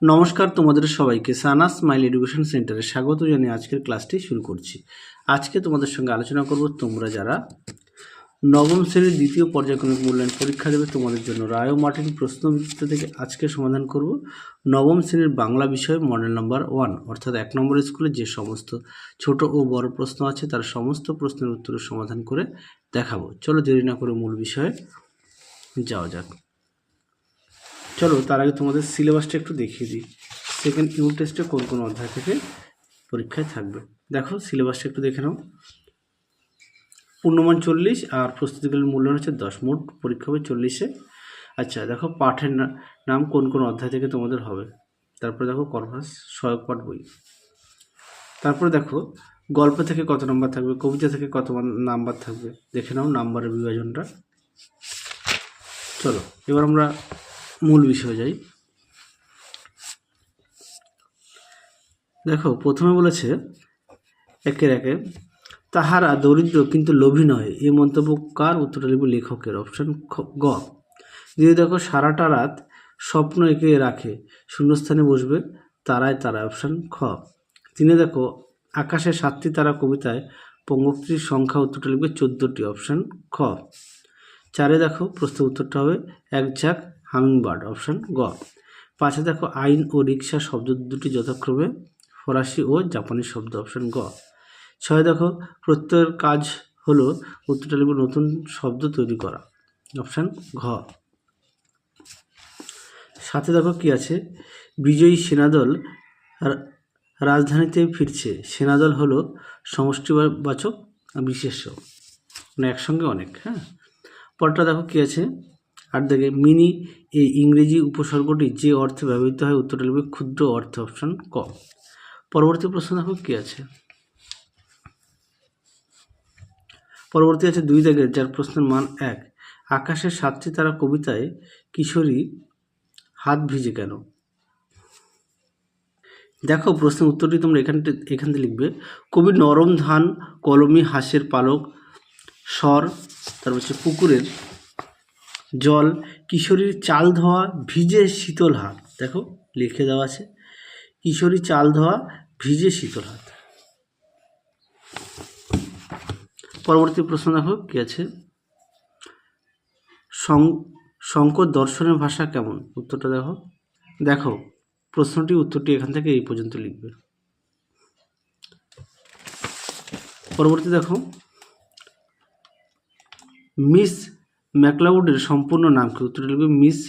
নমস্কার তোমাদের সবাইকে সানাস স্মাইল এডুকেশন সেন্টারে স্বাগত জানিয়ে আজকের ক্লাসটি শুরু করছি। আজকে তোমাদের সঙ্গে আলোচনা করব তোমরা যারা নবম শ্রেণীর দ্বিতীয় পর্যায়ক্রমিক মূল্যায়ন পরীক্ষা দেবে তোমাদের জন্য রায় ও মার্টিন প্রশ্নবিচিত্র থেকে আজকে সমাধান করব নবম শ্রেণীর বাংলা বিষয় মডেল নাম্বার 1 অর্থাৎ 1 নম্বর স্কুলে যে সমস্ত ছোট ও বড় প্রশ্ন আছে তার সমস্ত প্রশ্নের উত্তরের সমাধান করে দেখাবো। চলো দেরি না করে মূল বিষয়ে যাওয়া যাক। চলো তার আগে তোমাদের সিলেবাসটা একটু দেখিয়ে দিই। সেকেন্ড ইউনিট টেস্টে কোন কোন অধ্যায় থেকে পরীক্ষায় থাকবে দেখো, সিলেবাসটা একটু দেখে নাও। পূর্ণমান 40 আর প্রস্তুতিকালীন মূল্যায়ন হচ্ছে 10, মোট পরীক্ষা হবে 40-এ। আচ্ছা দেখো, পাঠের নাম কোন কোন অধ্যায় থেকে তোমাদের হবে। তারপরে দেখো কর্পাস সহায়ক পাঠ বই। তারপরে দেখো গল্প থেকে কত নাম্বার থাকবে, কবিতা থেকে কত নাম্বার থাকবে দেখে নাও নাম্বারের বিভাজনটা। চলো এবার আমরা মূল বিষয়ে যাই। দেখো প্রথমে বলেছে একের একে, তাহারা দরিদ্র কিন্তু লোভী নয়, এই মন্তব্য কার? উত্তরটা লিখব লেখকের, অপশন গ। দিয়ে দেখো সারাটা রাত স্বপ্ন এঁকে রাখে, শূন্যস্থানে বসবে তারায় তারায়, অপশন খ। তিনে দেখো আকাশে 7টি তারা কবিতায় পঙ্গক্তির সংখ্যা, উত্তরটা লিখবে 14টি, অপশন খ। 4-এ দেখো প্রশ্নের উত্তরটা হবে এক ঝাঁক হামিংবার্ড, অপশন গ। 5-এ দেখো আইন ও রিক্সা শব্দ দুটি যথাক্রমে ফরাসি ও জাপানি শব্দ, অপশন গ। 6-এ দেখো প্রত্যয়ের কাজ হলো, উত্তরটা লিখব নতুন শব্দ তৈরি করা, অপশন ঘ। 7-এ দেখো কি আছে, বিজয়ী সেনাদল রাজধানীতে ফিরছে, সেনাদল হলো সমষ্টিবাচক বিশেষ্য, মানে একসঙ্গে অনেক। হ্যাঁ, পরটা দেখো কি আছে, 8 দেখে মিনি এই ইংরেজি উপসর্গটি যে অর্থে ব্যবহৃত হয়, উত্তরটা লিখবে ক্ষুদ্র অর্থে, অপশন ক। পরবর্তী প্রশ্ন দেখো কি আছে, পরবর্তী আছে 2 দাগের, যার প্রশ্নের মান 1। আকাশের 7টি তারা কবিতায় কিশোরী হাত ভিজে কেন? দেখো প্রশ্নের উত্তরটি তোমরা এখান থেকে লিখবে, কবি নরম ধান কলমি হাঁসের পালক স্বর, তারপর হচ্ছে পুকুরের জল, কিশোরীর চাল ধোয়া ভিজে শীতল হাত। দেখো লিখে দেওয়া আছে কিশোরী চাল ধোয়া ভিজে শীতল হাত। পরবর্তী প্রশ্ন দেখো কি আছে, শঙ্কর দর্শনের ভাষা কেমন? উত্তরটা দেখো। দেখো প্রশ্নটি উত্তরটি এখান থেকে এই পর্যন্ত লিখবে। পরবর্তী দেখো, মিস ম্যাকলাউডের সম্পূর্ণ নাম কি? উত্তরটা লিখবে মিস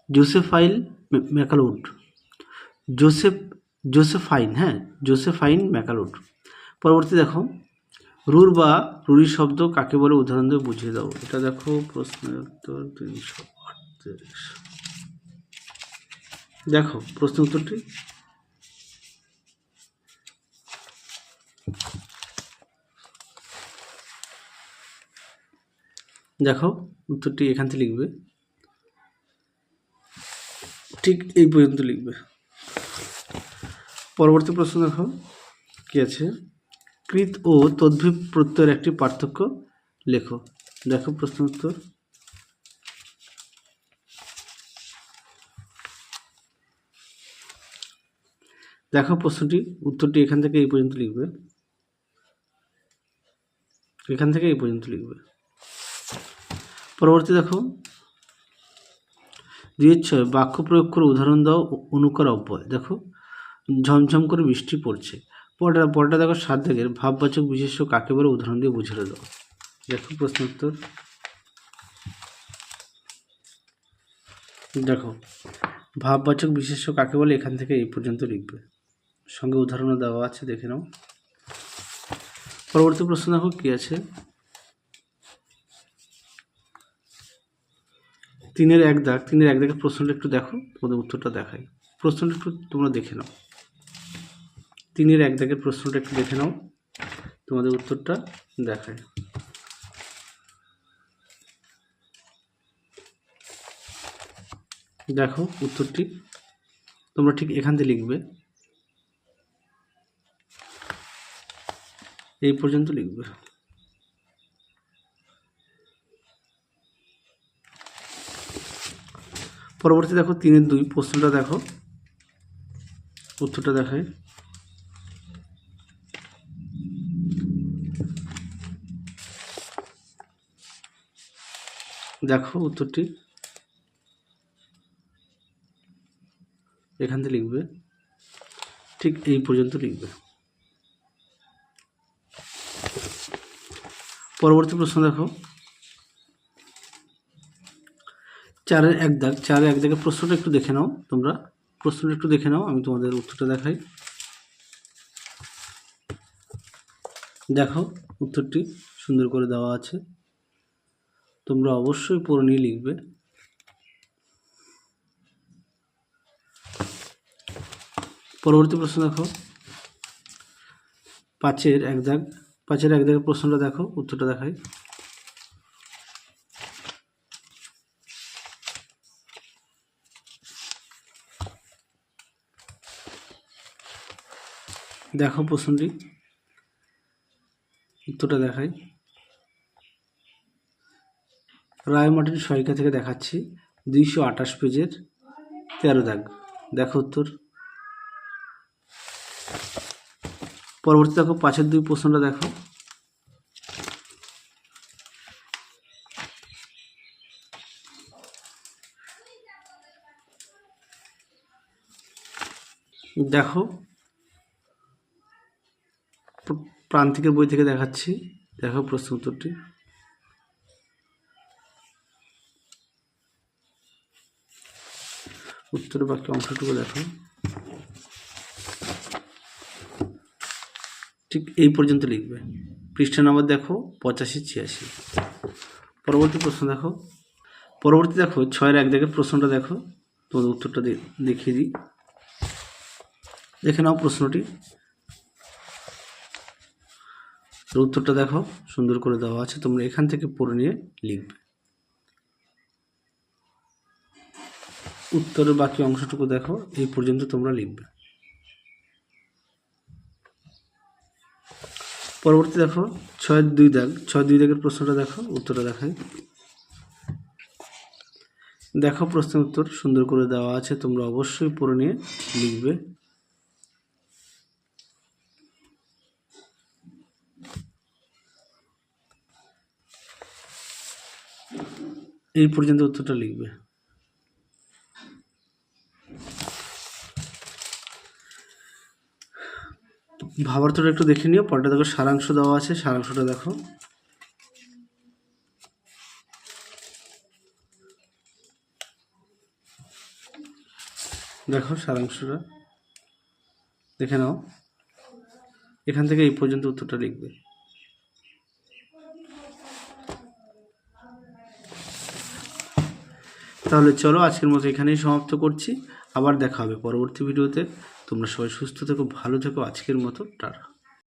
জোসেফাইন ম্যাকলাউড, জোসেফাইন, হ্যাঁ জোসেফাইন ম্যাকলাউড। পরবর্তী দেখো, রুর বা রুরি শব্দ কাকে বলে, উদাহরণ দিয়ে বুঝিয়ে দাও। এটা দেখো প্রশ্নের উত্তর 338। দেখো প্রশ্ন উত্তরটি, দেখো উত্তরটি এখান থেকে লিখবে, ঠিক এই পর্যন্ত লিখবে। পরবর্তী প্রশ্ন দেখো কি আছে, কৃত ও তদ্ভিব প্রত্যয়ের একটি পার্থক্য লেখো। দেখো প্রশ্ন উত্তর, দেখো প্রশ্নটি উত্তরটি এখান থেকে এই পর্যন্ত লিখবে, এখান থেকে এই পর্যন্ত লিখবে। পরবর্তী দেখো 2-6 বাক্য প্রয়োগ করে উদাহরণ দাও, অনুকার অব্যয়। দেখো ঝমঝম করে বৃষ্টি পড়ছে। পরটা দেখো 7 দাগের, ভাববাচক বিশেষ্য কাকে বলে, উদাহরণ দিয়ে বুঝিয়ে দাও। দেখো প্রশ্ন উত্তর, দেখো ভাববাচক বিশেষ্য কাকে বলে, এখান থেকে এই পর্যন্ত লিখবে, সঙ্গে উদাহরণও দেওয়া আছে, দেখে নাও। পরবর্তী প্রশ্ন দেখো কি আছে, 3-এর 1 দাগ, 3-এর 1 দাগের প্রশ্নটা একটু দেখো, তোমাদের উত্তরটা দেখাই। প্রশ্নটা একটু তোমরা দেখে নাও, 3-এর 1 দাগের প্রশ্নটা একটু দেখে নাও, তোমাদের উত্তরটা দেখায়। দেখো উত্তরটি তোমরা ঠিক এখান থেকে লিখবে, এই পর্যন্ত লিখবে। পরবর্তী দেখো 3-2 প্রশ্নটা দেখো, উত্তরটা দেখায়। দেখো উত্তরটি এখান থেকে লিখবে, ঠিক এই পর্যন্ত লিখবে। পরবর্তী প্রশ্ন দেখো 4-1 দাগ, 4-1 দাগের প্রশ্নটা একটু দেখে নাও তোমরা, প্রশ্নটা একটু দেখে নাও, আমি তোমাদের উত্তরটা দেখাই। দেখো উত্তরটি সুন্দর করে দেওয়া আছে, তোমরা অবশ্যই পড়ে নিয়ে লিখবে। পরবর্তী প্রশ্ন দেখো 5-1 দাগ, 5-1 দাগের প্রশ্নটা দেখো, উত্তরটা দেখাই। দেখো প্রশ্নটি, উত্তরটা দেখাই। রায়মাটির সহায়িকা থেকে দেখাচ্ছি 228 পেজের 13 দাগ। দেখো উত্তর। পরবর্তী দেখো 5-2 প্রশ্নটা দেখো, দেখো প্রান্তিকের বই থেকে দেখাচ্ছি, দেখো প্রশ্ন উত্তরটি। উত্তরের বাকি অংশটুকু দেখো, ঠিক এই পর্যন্ত লিখবে। পৃষ্ঠা নাম্বার দেখো 85-86। পরবর্তী প্রশ্ন দেখো, পরবর্তী দেখো 6-1 দাগের প্রশ্নটা দেখো, তোমাদের উত্তরটা দেখিয়ে দিই, দেখে নাও প্রশ্নটি। উত্তরটা দেখো সুন্দর করে দেওয়া আছে, তোমরা এখান থেকে পড়ে নিয়ে লিখবে। উত্তরের বাকি অংশটুকু দেখো, এই পর্যন্ত তোমরা লিখবে। পরবর্তী দেখো 6-2 দাগ, 6-2 দাগের প্রশ্নটা দেখো, উত্তরটা দেখাই। দেখো প্রশ্নের উত্তর সুন্দর করে দেওয়া আছে, তোমরা অবশ্যই পড়ে নিয়ে লিখবে। এই পর্যন্ত উত্তরটা লিখবে। ভাবার্থটা একটু দেখে নিও। পরটা দেখো সারাংশ দেওয়া আছে, সারাংশটা দেখো। দেখো সারাংশটা দেখে নাও, এখান থেকে এই পর্যন্ত উত্তরটা লিখবে। তাহলে চলো আজকের মতো এখানেই সমাপ্ত করছি, আবার দেখা হবে পরবর্তী ভিডিওতে। তোমরা সবাই সুস্থ থেকো, ভালো থেকো, আজকের মতো টাটা।